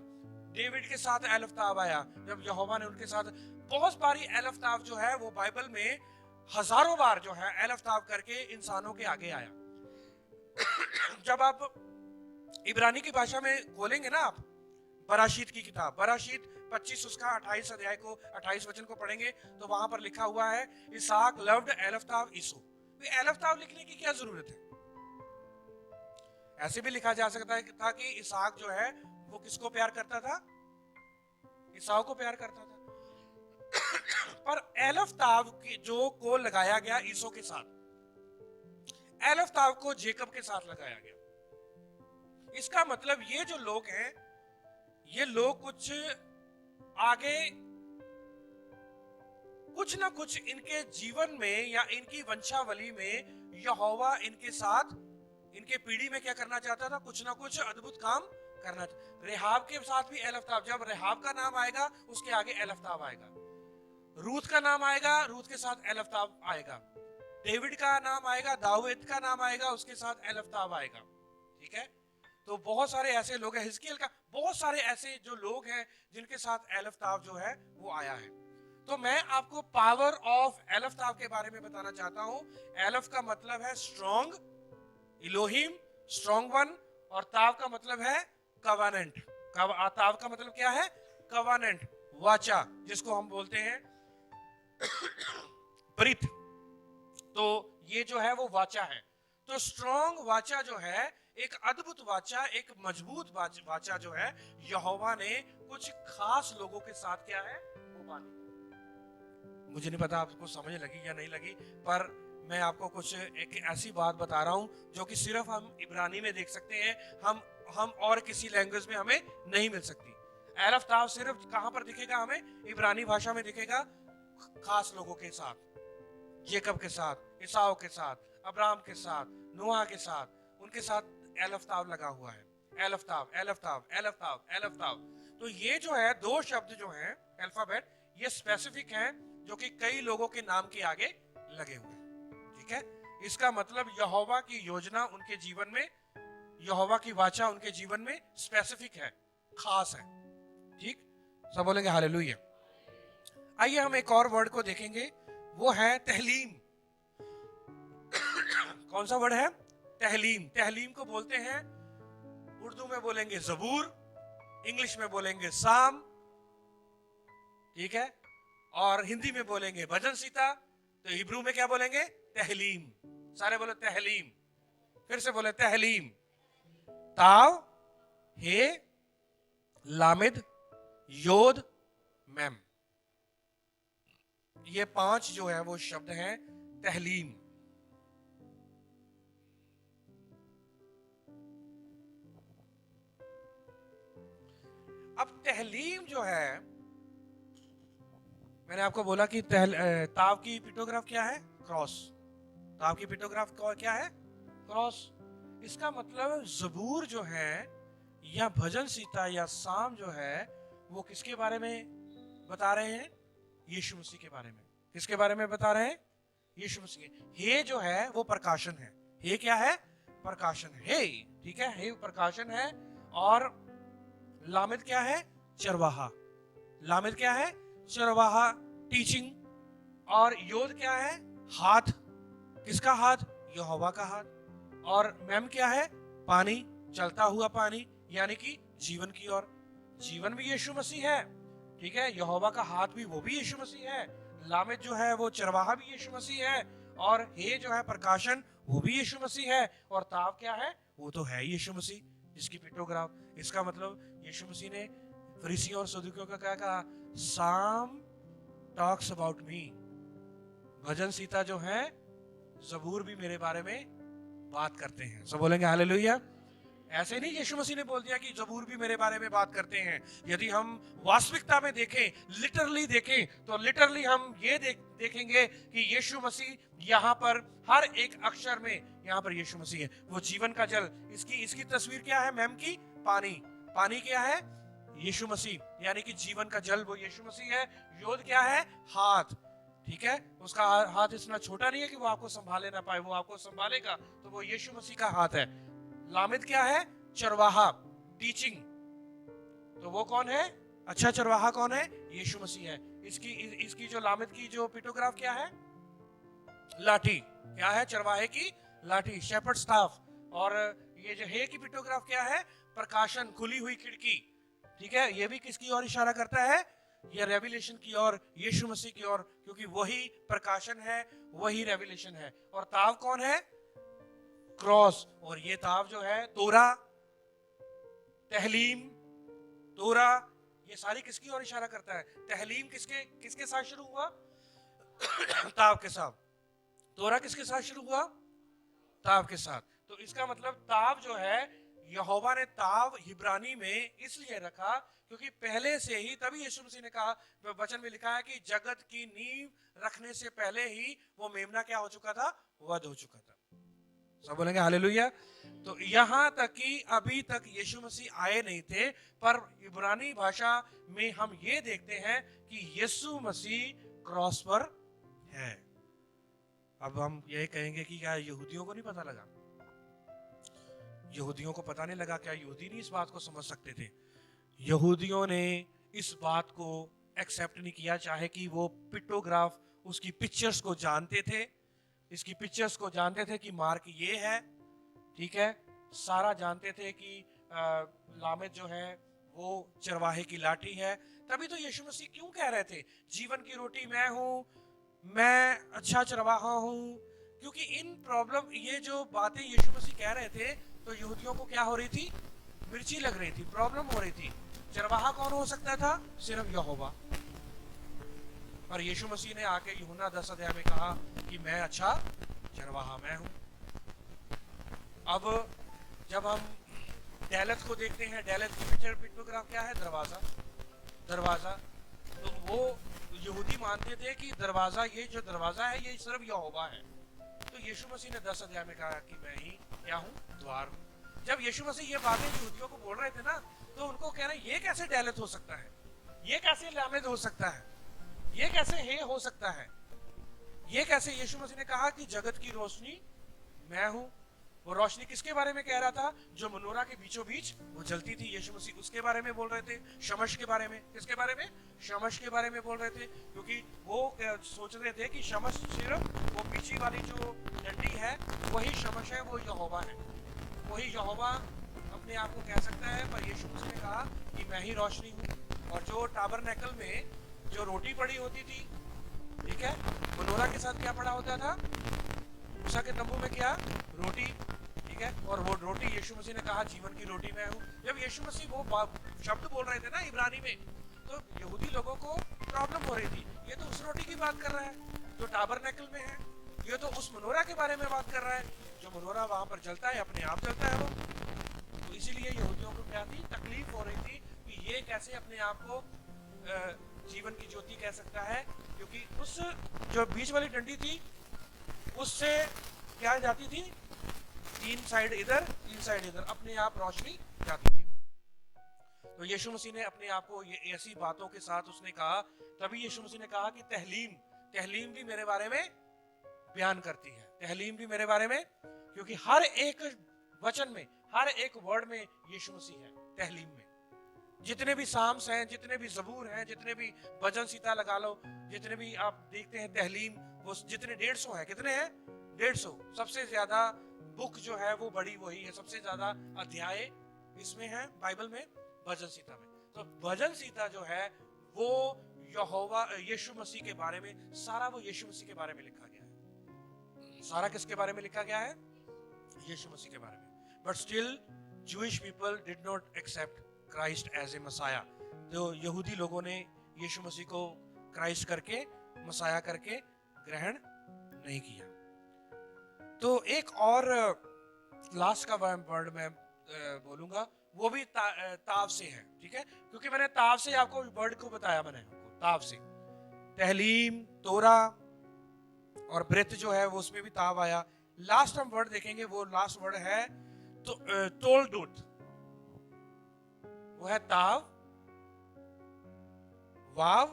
डेविड के साथ एलफ्ताव आया, जब यहोवा ने उनके साथ, बहुत बारी एलफ्ताव जो है वो बाइबल में हजारों बार जो है एलफ्ताव करके इंसानों के आगे आया। जब आप इब्रानी की भाषा में खोलेंगे ना, आप बराशीत की किताब, बराशीत 25 उसका 28 अध्याय को 28 वचन को पढ़ेंगे तो वहां पर लिखा हुआ है इसहाक लव्ड एलफ्ताव ईसो। एलफ्ताव लिखने की क्या जरूरत है? ऐसे भी लिखा जा सकता था कि इसहाक जो है वो किसको प्यार करता था? ईसाऊ को प्यार करता था। पर एलफ्ताव जो को लगाया गया ईसो के साथ, एलफ्ताव को जेकब के साथ लगाया गया। इसका मतलब ये जो लोग हैं, ये लोग कुछ आगे कुछ ना कुछ इनके जीवन में या इनकी वंशावली में यहोवा इनके साथ, इनके पीढ़ी में क्या करना चाहता था? कुछ ना कुछ अद्भुत काम करना। रेहाब के साथ भी एलफ्ताव, जब रेहाब का नाम आएगा उसके आगे एलफ्ताव आएगा। रूथ का नाम आएगा, रूथ के साथ एलफ्ताव आएगा। डेविड का नाम आएगा, दाऊद का नाम आएगा, उसके साथ एलफ्ताव आएगा। ठीक है, तो बहुत सारे ऐसे लोग हैं, हिजकियेल का, बहुत सारे ऐसे जो लोग हैं जिनके साथ एलफ्ताव जो है वो आया है। तो मैं आपको पावर ऑफ एलफ्ताव के बारे में बताना चाहता हूं। एलफ का मतलब है स्ट्रॉन्ग, इलोहिम स्ट्रॉन्ग वन, और ताव का मतलब है कवानेंट। ताव का मतलब क्या है? कवानेंट, वाचा, जिसको हम बोलते हैं ब्रीथ। तो ये जो है वो वाचा है। तो स्ट्रॉन्ग वाचा जो है, एक अद्भुत वाचा, एक मजबूत वाचा जो है, यहोवा ने कुछ खास लोगों के साथ क्या है वो बांधी। मुझे नहीं पता आपको समझ लगी या नहीं लगी, पर मैं आपको कुछ एक ऐसी बात बता रहा हूं जो कि सिर्फ हम इब्रानी में देख सकते हैं, हम और किसी लैंग्वेज में हमें नहीं मिल सकती। एलफ्ताव सिर्फ कहां पर दिखेगा हमें? इब्रानी भाषा में दिखेगा, खास लोगों के साथ, जेकब के साथ, ईसाऊ के साथ, अब्राहम के साथ, नोहा के साथ, उनके साथ एलफ्ताव लगा हुआ है। एलफ्ताव, एलफ्ताव, एलफ्ताव, एलफ्ताव। तो ये जो है दो शब्द जो हैं अल्फाबेट, ये स्पेसिफिक हैं जो कि कई लोगों के नाम के आगे लगे हुए हैं। ठीक है, इसका मतलब यहोवा की योजना उनके जीवन में, यहोवा की वाचा उनके जीवन में स्पेसिफिक है, खास है। ठीक, सब बोलेंगे हालेलुया। आइए हम एक और वर्ड को देखेंगे, वो है तहलीम। कौन सा वर्ड है? तहलीम। तहलीम को बोलते हैं, उर्दू में बोलेंगे जबूर, इंग्लिश में बोलेंगे साम, ठीक है, और हिंदी में बोलेंगे भजन सीता। तो हिब्रू में क्या बोलेंगे? तहलीम। सारे बोले तहलीम, फिर से बोले तहलीम। ताव, हे, लामिद, योद, मैम, ये 5 जो है वो शब्द हैं तहलीम। अब तहलीम जो है, मैंने आपको बोला कि ताव की पिक्टोग्राफ क्या है? क्रॉस। ताव की पिक्टोग्राफ क्या है? क्रॉस। इसका मतलब जबूर जो है या भजन सीता या साम जो है वो किसके बारे में बता रहे हैं? यीशु मसीह के बारे में। किसके बारे में बता रहे हैं? यीशु मसीह। हे जो है वो प्रकाशन है। हे क्या है? प्रकाशन है। ठीक है, हे प्रकाशन है। और लामिद क्या है? चरवाहा। लामिद क्या है? चरवाहा, टीचिंग। और योद क्या है? हाथ। किसका हाथ? यहोवा का हाथ। और मैम क्या है? पानी, चलता हुआ पानी, यानी कि जीवन की ओर। जीवन भी यीशु मसीह है, ठीक है। यहोवा का हाथ भी, वो भी यीशु मसीह है। लामिद जो है वो चरवाहा भी यीशु मसीह है। और हे जो है प्रकाशन, वो भी यीशु मसीह है। और ताव क्या है? वो तो है यीशु मसीह, जिसकी पिक्टोग्राफ। इसका मतलब यीशु मसीह ने फरीसियों और सदूकियों का क्या कहा? साम टॉक्स अबाउट मी। भजन सीता जो है, जबूर भी मेरे बारे में बात करते हैं। सब बोलेंगे हालेलुया। ऐसे नहीं यीशु मसीह ने बोल दिया कि जबूर भी मेरे बारे में बात करते हैं। यदि हम वास्तविकता में देखें, लिटरली देखें, तो लिटरली हम ये देखेंगे कि यीशु मसीह यहाँ पर हर एक अक्षर में, यहाँ पर यीशु मसीह है। वो जीवन का जल, इसकी तस्वीर क्या है मैम की? पानी। पानी क्या है? यीशु मसीह, यानी कि जीवन का जल वो यीशु मसीह है। योद क्या है? हाथ, ठीक है। उसका हाथ इतना छोटा नहीं है कि वो आपको संभाले ना पाए, वो आपको संभालेगा, तो वो यीशु मसीह का हाथ है। लामिद क्या है? चरवाहा, टीचिंग। तो वो कौन है? अच्छा चरवाहा कौन है? यीशु मसीह है। इसकी जो लामिद की जो पिक्टोग्राफ क्या है? लाठी। क्या है? चरवाहे की लाठी, शेपर्ड स्टाफ। और ये जो हे की पिक्टोग्राफ क्या है? प्रकाशन, खुली हुई खिड़की, ठीक है। ये भी किसकी ओर इशारा करता है? ये रेवलेशन की ओर, यीशु मसीह की ओर, क्योंकि वही प्रकाशन है, वही रेवलेशन है। और ताव कौन है? क्रॉस। और ये ताव जो है तोरा, तहलीम, तोरा, ये सारी किसकी ओर इशारा करता है? तहलीम किसके साथ शुरू हुआ? ताव के साथ। तोरा किसके साथ शुरू हुआ? ताव के साथ। तो इसका मतलब ताव जो है, यहोवा ने ताव हिब्रानी में इसलिए रखा क्योंकि पहले से ही, तभी यीशु मसीह ने कहा, वचन में लिखा है कि जगत की नींव रखने से पहले ही वो मेमना क्या हो चुका था? वध हो चुका था। सब बोलेंगे हालेलुया। तो यहां तक कि अभी तक यीशु मसीह आए नहीं थे, पर इब्रानी भाषा में हम ये देखते हैं कि यीशु मसीह क्रॉस पर है। अब हम यही कहेंगे कि क्या यहूदियों को नहीं पता लगा? यहूदियों को पता नहीं लगा क्या? यहूदी नहीं इस बात को समझ सकते थे? यहूदियों ने इस बात को एक्सेप्ट नहीं किया, चाहे कि वो पिक्टोग्राफ, उसकी पिक्चर्स को जानते थे, इसकी पिक्चर्स को जानते थे कि मार्क ये है, ठीक है। सारा जानते थे कि लामिद जो है वो चरवाहे की लाठी है। तभी तो यीशु मसीह क्यों कह रहे थे जीवन की रोटी मैं हूं, मैं अच्छा चरवाहा हूं? क्योंकि इन प्रॉब्लम, ये जो बातें यीशु मसीह कह रहे थे, तो यहूदियों को क्या हो रही थी? मिर्ची लग रही थी, प्रॉब्लम हो रही थी। चरवाहा कौन हो सकता था? सिर्फ यहोवा। पर यीशु मसीह ने आके यूहन्ना 10 अध्याय में कहा कि मैं अच्छा चरवाहा मैं हूं। अब जब हम डैलथ को देखते हैं, डैलथ की पिक्टोग्राफ क्या है? दरवाजा। दरवाजा, तो वो यहूदी मानते थे कि दरवाजा, ये जो दरवाजा है ये सिर्फ यहोवा है। तो यीशु मसीह ने 10 अध्याय में कहा कि मैं ही क्या हूं? द्वार। जब यीशु मसीह ये बातें यहूदियों को बोल रहे थे ना, तो उनको कह रहे ये कैसे डैलथ हो सकता है? ये कैसे लामिद हो सकता है? ये कैसे हे हो सकता है? ये कैसे? यीशु मसीह ने कहा कि जगत की रोशनी मैं हूं। वो रोशनी किसके बारे में कह रहा था? जो मनोरा के बीचों बीच वो जलती थी, यीशु मसीह उसके बारे में बोल रहे थे। शमश के बारे में, किसके बारे में? शमश के बारे में बोल रहे थे, क्योंकि वो सोच रहे थे कि शमश सिर्फ वो पीछे वाली जो डंडी है वही शमश है, वो यहोवा है, वही यहोवा अपने आप को कह सकता है। पर यीशु मसीह ने कहा कि मैं ही रोशनी हूँ। और जो टाबरनेकल में जो रोटी पड़ी होती थी, ठीक है, मनोरा के साथ क्या पड़ा होता था? मूसा के तंबू में क्या? रोटी, ठीक है। और वो रोटी यीशु मसीह ने कहा जीवन की रोटी मैं हूँ। जब यीशु मसीह वो शब्द बोल रहे थे ना इब्रानी में, तो यहूदी लोगों को प्रॉब्लम हो रही थी, ये तो उस रोटी की बात कर रहा है जो टाबरनेकल में है, ये तो उस मनोरा के बारे में बात कर रहा है, जो मनोरा वहां पर जलता है, अपने आप जलता है वो। तो इसीलिए यहूदियों को क्या थी? तकलीफ हो रही थी कि ये कैसे अपने आप को जीवन की ज्योति कह सकता है, क्योंकि उस जो बीच वाली डंडी थी उससे क्या जाती थी? 3 साइड इधर 3 साइड इधर, अपने आप रोशनी जाती थी वो। तो यीशु मसीह ने अपने आप को ये ऐसी बातों के साथ उसने कहा, तभी यीशु मसीह ने कहा कि तहलीम भी मेरे बारे में बयान करती है, तहलीम भी मेरे बारे में, क्योंकि हर एक वचन में, हर एक वर्ड में यीशु मसीह है। तहलीम में जितने भी साम्स हैं, जितने भी जबूर हैं, जितने भी भजन सीता लगा लो, जितने भी आप देखते हैं तहलीम, वो जितने 150 है, कितने हैं? 150। सबसे ज्यादा बुक जो है वो बड़ी वही है, सबसे ज्यादा अध्याय इसमें है बाइबल में, भजन सीता में। तो भजन सीता जो है वो यहोवा यीशु मसीह के बारे में, सारा वो यीशु मसीह के बारे में लिखा गया है। सारा किसके बारे में लिखा गया है? यीशु मसीह के बारे में। But still Jewish people did not accept Christ as a Messiah। तो यहूदी लोगों ने यीशु मसीह को क्राइस्ट करके, मसाया करके ग्रहण नहीं किया। तो एक और लास्ट का वर्ड मैं बोलूंगा, वो भी ताव से है, ठीक है, क्योंकि मैंने ताव से आपको वर्ड को बताया, मैंने ताव से तहलीम, तोरा और ब्रेथ जो है वो उसमें भी ताव आया। लास्ट हम वर्ड देखेंगे, वो लास्ट वर्ड है तो तोलदोत, वो है ताव, वाव,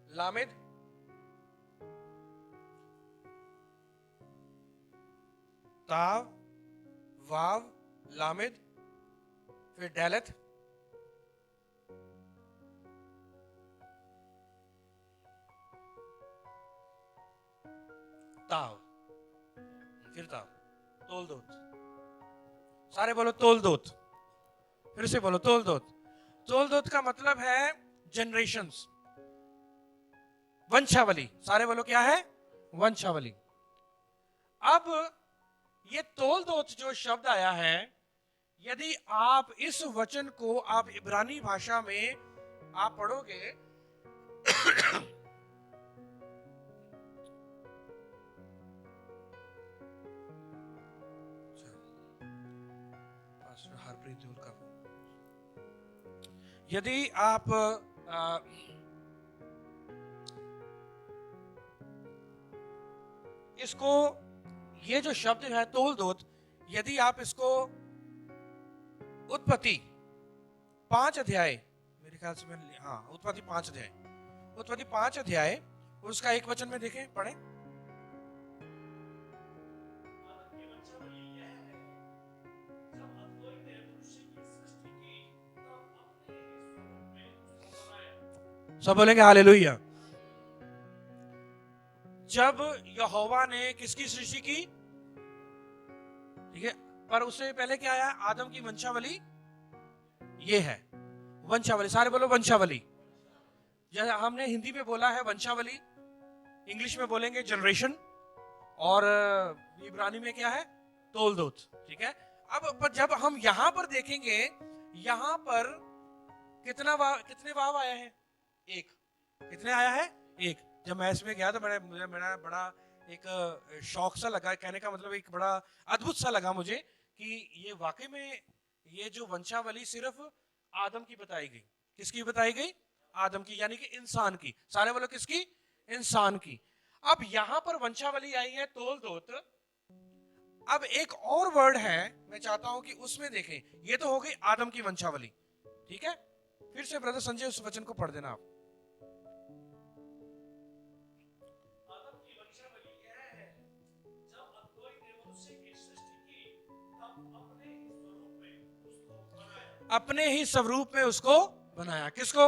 लामिद, ताव, वाव, लामिद, फिर डेलत, ताव, फिर ताव, तोलदोत। सारे बोलो तोलदोत, फिर से बोलो तोलदोत। तोलदोत का मतलब है जनरेशंस, वंशावली। सारे बोलो क्या है? वंशावली। अब ये तोलदोत जो शब्द आया है, यदि आप इस वचन को आप इब्रानी भाषा में आप पढ़ोगे यदि आप इसको, ये जो शब्द है तोलदोत, यदि आप इसको उत्पत्ति 5 अध्याय, मेरे ख्याल से मैंने, हाँ, उत्पत्ति 5 अध्याय, उत्पत्ति 5 अध्याय उसका 1 वचन में देखें, पढ़ें। सब बोलेंगे हालेलुया। जब यहोवा ने किसकी सृष्टि की, ठीक है, पर उससे पहले क्या आया? आदम की वंशावली, ये है वंशावली। सारे बोलो वंशावली। जैसे हमने हिंदी में बोला है वंशावली, इंग्लिश में बोलेंगे जनरेशन, और इब्रानी में क्या है? तोलदोत, ठीक है। अब जब हम यहां पर देखेंगे, यहां पर कितने वाव आया है? 1। कितने आया है? 1। जब मैं इसमें गया तो मेरा बड़ा एक शौक सा लगा, कहने का मतलब एक बड़ा अद्भुत सा लगा मुझे कि ये वाकई में ये जो वंशावली सिर्फ आदम की बताई गई। किसकी बताई गई? आदम की, यानी कि इंसान की। सारे बोलो किसकी? इंसान की। अब यहां पर वंशावली आई है तोलदोत। अब एक और वर्ड है, मैं चाहता हूं कि उसमें देखें। ये तो हो गई आदम की वंशावली, ठीक है। फिर से ब्रदर संजय उस वचन को पढ़ देना आप। अपने ही स्वरूप में उसको बनाया। किसको?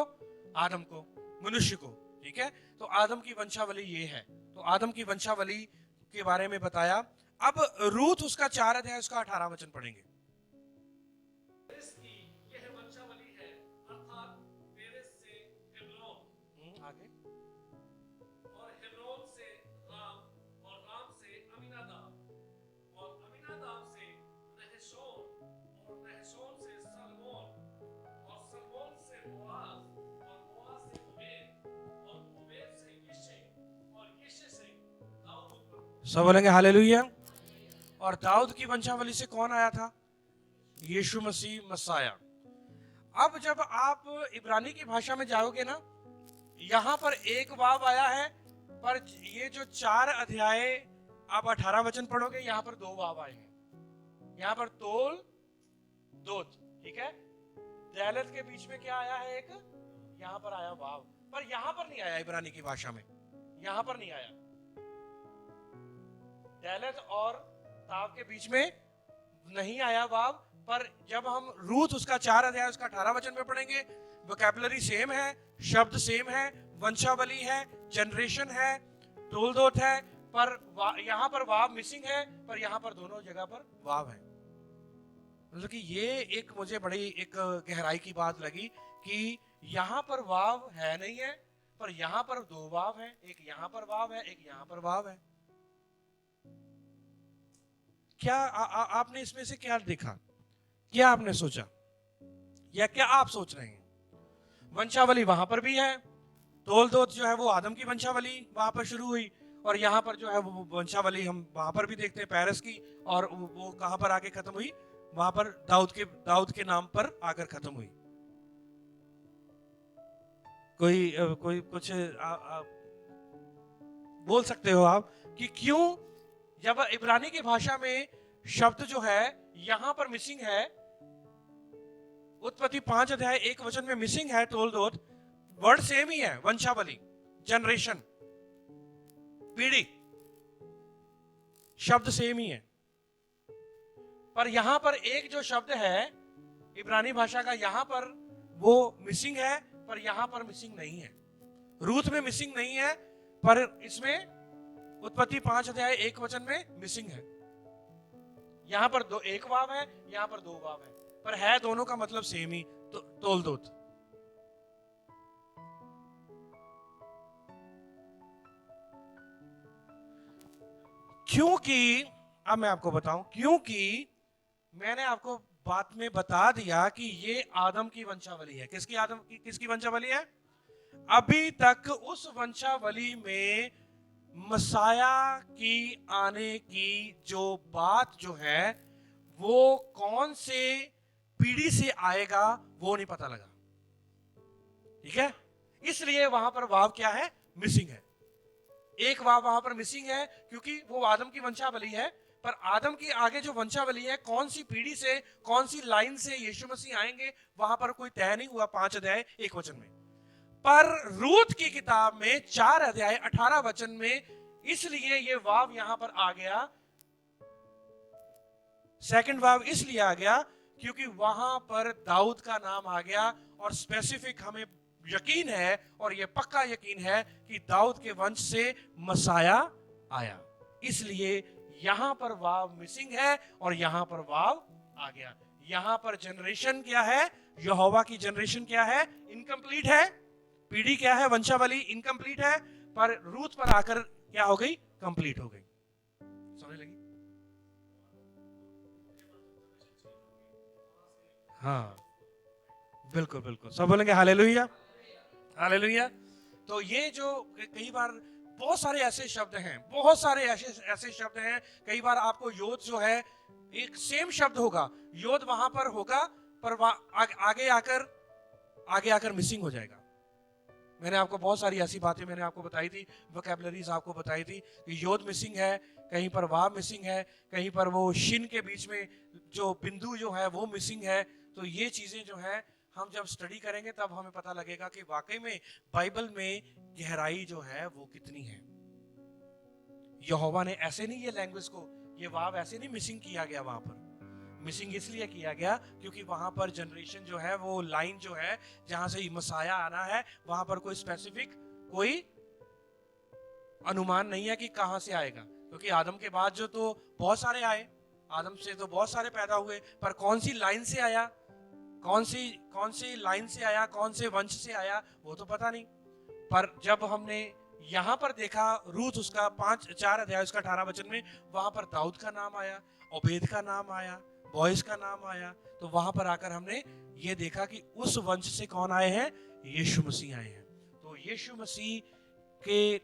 आदम को, मनुष्य को। ठीक है, तो आदम की वंशावली ये है। तो आदम की वंशावली के बारे में बताया। अब रूथ उसका 4 अध्याय उसका 18 वचन पढ़ेंगे। यह वंशावली है, अर्थात पेरेस से हेब्रोन, आगे, और हेब्रोन से राम, और राम से अमीनादाब, और अमीनादाब से नहशोन, और नहशोन से सलमोन, और सलमोन से बोआज, और बोआज से ओबेद, और ओबेद से यिशै, और यिशै से दाऊद। सब बोलेंगे हालेलुया। और दाऊद की वंशावली से कौन आया था? यीशु मसीह, मसाया। अब जब आप इब्रानी की भाषा में जाओगे ना, यहां पर एक वाव आया है, पर ये जो 4 अध्याय आप 18 वचन पढ़ोगे, यहां पर 2 वाव आए हैं। यहां पर तोल, दोत। ठीक है, दैलत के बीच में क्या आया है? एक यहां पर आया वाव, पर यहां पर नहीं आया। इब्रानी की भाषा में यहां पर नहीं आया। दैलत और ताव के बीच में नहीं आया वाव, पर जब हम रूथ उसका 4 अध्याय उसका 18 वचन में पढ़ेंगे, वोकैबुलरी सेम है, शब्द सेम है, वंशावली है, जनरेशन है, तोलदोत है, पर यहां पर वाव मिसिंग है, पर यहां पर दोनों जगह पर वाव है। मतलब कि ये एक मुझे बड़ी एक गहराई की बात लगी कि यहां पर वाव है नहीं है, पर यहां पर 2 वाव है। एक यहां पर वाव है, एक यहां पर वाव है। क्या आपने इसमें से क्या देखा? क्या आपने सोचा, या क्या आप सोच रहे हैं? वंशावली वहां पर भी है, तोलदोत जो है वो आदम की वंशावली वहां पर शुरू हुई, और यहां पर जो है वो वंशावली हम वहां पर भी देखते हैं पेरेस की, और वो कहां पर आके खत्म हुई? वहां पर दाऊद के नाम पर आकर खत्म हुई। कोई कुछ बोल सकते हो आप कि क्यों? जब इब्रानी की भाषा में शब्द जो है यहां पर मिसिंग है, उत्पत्ति 5 अध्याय 1 वचन में मिसिंग है तोलदोत, वर्ड सेम ही है, वंशावली, जनरेशन, पीढ़ी, शब्द सेम ही है, पर यहां पर एक जो शब्द है इब्रानी भाषा का, यहां पर वो मिसिंग है, पर यहां पर मिसिंग नहीं है। रूथ में मिसिंग नहीं है, पर इसमें उत्पत्ति 5 अध्याय 1 वचन में मिसिंग है। यहां पर एक वाव है, यहां पर 2 वाव है, पर है दोनों का मतलब सेम ही, तोलदोत। क्योंकि अब मैं आपको बताऊं, क्योंकि मैंने आपको बात में बता दिया कि ये आदम की वंशावली है। किसकी वंशावली है? अभी तक उस वंशावली में मसाया की आने की जो बात जो है, वो कौन से पीढ़ी से आएगा वो नहीं पता लगा। ठीक है, इसलिए वहां पर वाव क्या है? मिसिंग है। एक वाव वहां पर मिसिंग है क्योंकि वो आदम की वंशावली है, पर आदम की आगे जो वंशावली है, कौन सी पीढ़ी से, कौन सी लाइन से यीशु मसीह आएंगे, वहां पर कोई तय नहीं हुआ 5 अध्याय 1 वचन में। पर रूथ की किताब में 4 अध्याय 18 वचन में, इसलिए ये वाव यहां पर आ गया, सेकंड वाव इसलिए आ गया क्योंकि वहां पर दाऊद का नाम आ गया, और स्पेसिफिक हमें यकीन है, और यह पक्का यकीन है कि दाऊद के वंश से मसाया आया। इसलिए यहां पर वाव मिसिंग है और यहां पर वाव आ गया। यहां पर जनरेशन क्या है? यहोवा की जनरेशन क्या है? इनकम्प्लीट है। पीढ़ी क्या है? वंशावली इनकम्प्लीट है, पर रूथ पर आकर क्या हो गई? कंप्लीट हो गई। समझ लगी? हाँ, बिल्कुल बिल्कुल, सब बोलेंगे हालेलुया, हालेलुया। तो ये जो कई बार बहुत सारे ऐसे शब्द हैं, बहुत सारे ऐसे शब्द हैं, कई बार आपको योद जो है एक सेम शब्द होगा, योद वहां पर होगा, पर आगे आकर मिसिंग हो जाएगा। मैंने आपको बहुत सारी ऐसी बातें मैंने आपको बताई थी, वोकैबुलरीज आपको बताई थी कि योद मिसिंग है, कहीं पर वाव मिसिंग है, कहीं पर वो शिन के बीच में जो बिंदु जो है वो मिसिंग है। तो ये चीजें जो है हम जब स्टडी करेंगे तब हमें पता लगेगा कि वाकई में बाइबल में गहराई जो है वो कितनी है। यहोवा ने ऐसे नहीं ये लैंग्वेज को, ये वाव ऐसे नहीं मिसिंग किया गया वहां पर। मिसिंग इसलिए किया गया क्योंकि वहां पर जनरेशन जो है, वो लाइन जो है जहां से मसाया आना है, वहां पर कोई स्पेसिफिक कोई अनुमान नहीं है कि कहां से आएगा। क्योंकि आदम के बाद जो तो बहुत सारे आए, आदम से तो बहुत सारे पैदा हुए, पर कौन सी लाइन से आया, कौन सी लाइन से आया, कौन से वंश से आया, वो तो पता नहीं। पर जब हमने यहाँ पर देखा रूथ, उसका 4 अध्याय उसका 18 वचन में, वहां पर दाऊद का नाम आया, ओबेद का नाम आया, बोयस का नाम आया। तो वहां पर आकर हमने ये देखा कि उस वंश से कौन आए हैं, यीशु मसीह आए हैं। तो यीशु मसीह के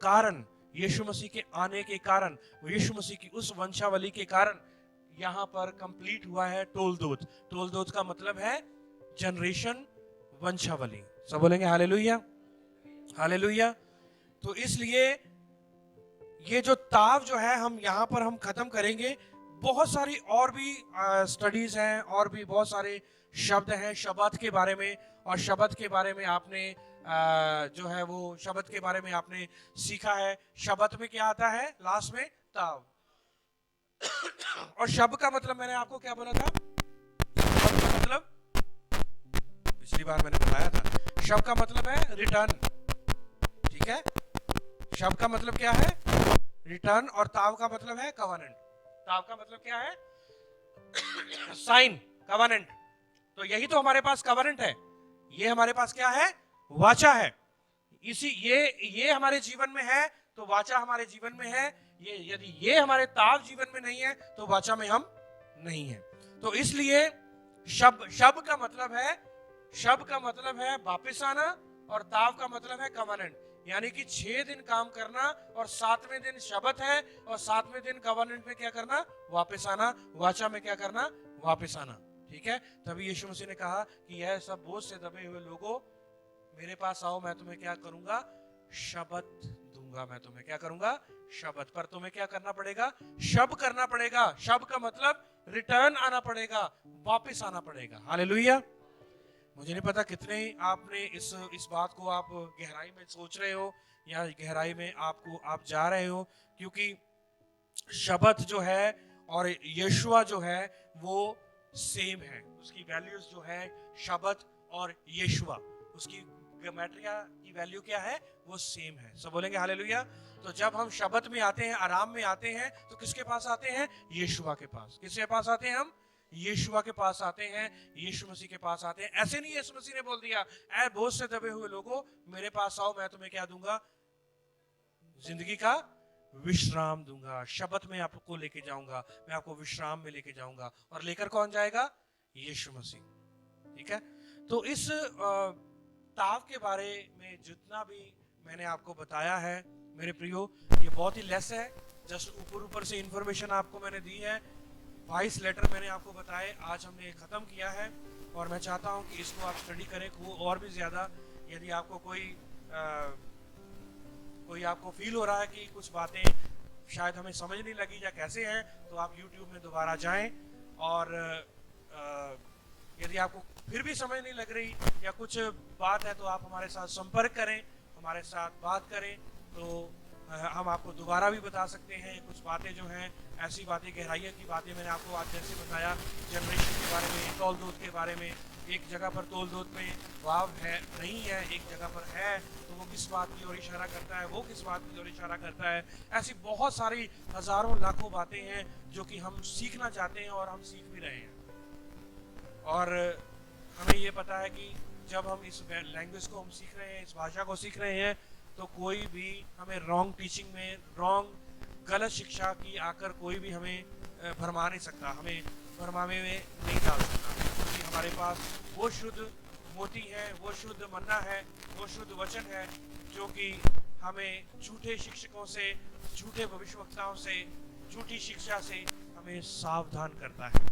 कारण, यीशु मसीह के आने के कारण, यीशु मसीह की उस वंशावली के कारण यहाँ पर कंप्लीट हुआ है टोलदोत। टोलदोत का मतलब है जनरेशन, वंशावली। सब बोलेंगे हालेलुया, हालेलुया। तो इसलिए ये जो ताव जो है हम यहाँ पर हम खत्म करेंगे। बहुत सारी और भी स्टडीज हैं, और भी बहुत सारे शब्द हैं शब्द के बारे में, और शब्द के बारे में आपने जो है वो शब्द के बारे में आपने सीखा है। शब्द में क्या आता है लास्ट में, ताव। और शब्द का मतलब मैंने आपको क्या बोला था, शब्द का मतलब पिछली बार मैंने बताया था, शब्द का मतलब है रिटर्न, ठीक है। शब्द का मतलब क्या है, रिटर्न, और ताव का मतलब है कवनेंट। ताव का मतलब क्या है, साइन, कवनेंट। तो यही तो हमारे पास कवनेंट है, ये हमारे पास क्या है, वाचा है। इसी ये हमारे जीवन में है तो वाचा हमारे जीवन में है। ये यदि ये हमारे ताव जीवन में नहीं है तो वाचा में हम नहीं है। तो इसलिए शब्द का मतलब है, शब्द का मतलब है वापस आना, और ताव का मतलब है कवनेंट। यानी कि 6 दिन काम करना, और 7वें दिन शब्द है, और 7वें दिन कवनेंट में क्या करना, वापस आना, वाचा में क्या करना, वापस आना, ठीक है। तभी यीशु मसीह ने कहा कि यह सब बोझ से दबे हुए लोगों मेरे पास आओ, मैं तुम्हें क्या करूंगा, शब्द दूंगा। मैं तुम्हें क्या करूंगा, शब्द। पर तुम्हें क्या करना पड़ेगा, शब्द करना पड़ेगा। शब्द का मतलब रिटर्न आना पड़ेगा, वापस आना पड़ेगा। हालेलुया। मुझे नहीं पता कितने आपने इस बात को आप गहराई में सोच रहे हो, या गहराई में आप जा रहे हो, क्योंकि शब्द जो है और यीशुआ जो है वो सेम है। उसकी वैल्यूज जो है शब्द और यीशुआ, उसकी ग्रामेटिया की वैल्यू क्या है, वो सेम है। सब बोलेंगे हालेलुया। तो जब हम शब्द में आते हैं, आराम में आते हैं, तो किसके पास आते हैं, यीशुआ के पास। किसके पास आते हैं हम, यीशुआ के पास आते हैं, यीशु मसीह के पास आते हैं। ऐसे नहीं यीशु मसीह ने बोल दिया, ऐ बोझ से दबे हुए लोगों मेरे पास आओ, मैं तुम्हें क्या दूंगा, जिंदगी का विश्राम दूंगा। शब्द में आपको लेके जाऊंगा, मैं आपको विश्राम में लेके जाऊंगा। और लेकर कौन जाएगा, यीशु मसीह, ठीक है। तो इस ताव के बारे में जितना भी मैंने आपको बताया है मेरे प्रियो, ये बहुत ही लेस है, जस्ट ऊपर से इंफॉर्मेशन आपको मैंने दी है। 22 लेटर मैंने आपको बताए, आज हमने खत्म किया है। और मैं चाहता हूं कि इसको आप स्टडी करें और भी ज्यादा। यदि आपको कोई आपको फील हो रहा है कि कुछ बातें शायद हमें समझ नहीं लगी या कैसे हैं, तो आप YouTube में दोबारा जाएं, और यदि आपको फिर भी समझ नहीं लग रही या कुछ बात है, तो आप हमारे साथ संपर्क करें, हमारे साथ बात करें, तो हम आपको दोबारा भी बता सकते हैं। कुछ बातें जो हैं, ऐसी बातें, गहराइयों की बातें मैंने आपको आज जैसे बताया, जनरेशन के बारे में, तोलदोत के बारे में। एक जगह पर तोलदोत में वाव है, नहीं है, एक जगह पर है, तो वो किस बात की ओर इशारा करता है, वो किस बात की ओर इशारा करता है। ऐसी बहुत सारी हजारों लाखों बातें हैं जो कि हम सीखना चाहते हैं, और हम सीख भी रहे हैं। और हमें ये पता है कि जब हम इस लैंग्वेज को हम सीख रहे हैं, इस भाषा को सीख रहे हैं, तो कोई भी हमें रॉन्ग टीचिंग में, रॉन्ग गलत शिक्षा की आकर कोई भी हमें भरमा नहीं सकता, हमें भरमावे में नहीं डाल सकता। क्योंकि हमारे पास वो शुद्ध मोती है, वो शुद्ध मन्ना है, वो शुद्ध वचन है, जो कि हमें झूठे शिक्षकों से, झूठे भविष्यवक्ताओं से, झूठी शिक्षा से हमें सावधान करता है।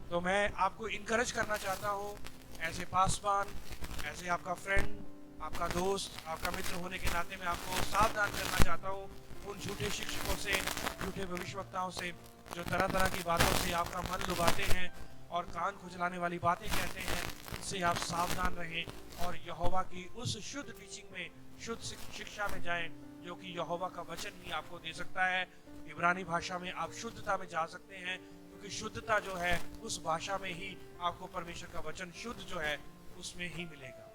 तो मैं आपको इनकरेज करना चाहता हूँ, ऐसे पासवान, ऐसे आपका फ्रेंड, आपका दोस्त, आपका मित्र होने के नाते मैं आपको सावधान करना चाहता हूँ उन झूठे शिक्षकों से, झूठे भविष्यवक्ताओं से, जो तरह तरह की बातों से आपका मन लुभाते हैं और कान खुजलाने वाली बातें कहते हैं। इनसे आप सावधान रहें और यहोवा की उस शुद्ध टीचिंग में, शुद्ध शिक्षा में जाएं, जो कि यहोवा का वचन ही आपको दे सकता है। इब्रानी भाषा में आप शुद्धता में जा सकते हैं, क्योंकि शुद्धता जो है उस भाषा में ही आपको परमेश्वर का वचन शुद्ध जो है उसमें ही मिलेगा।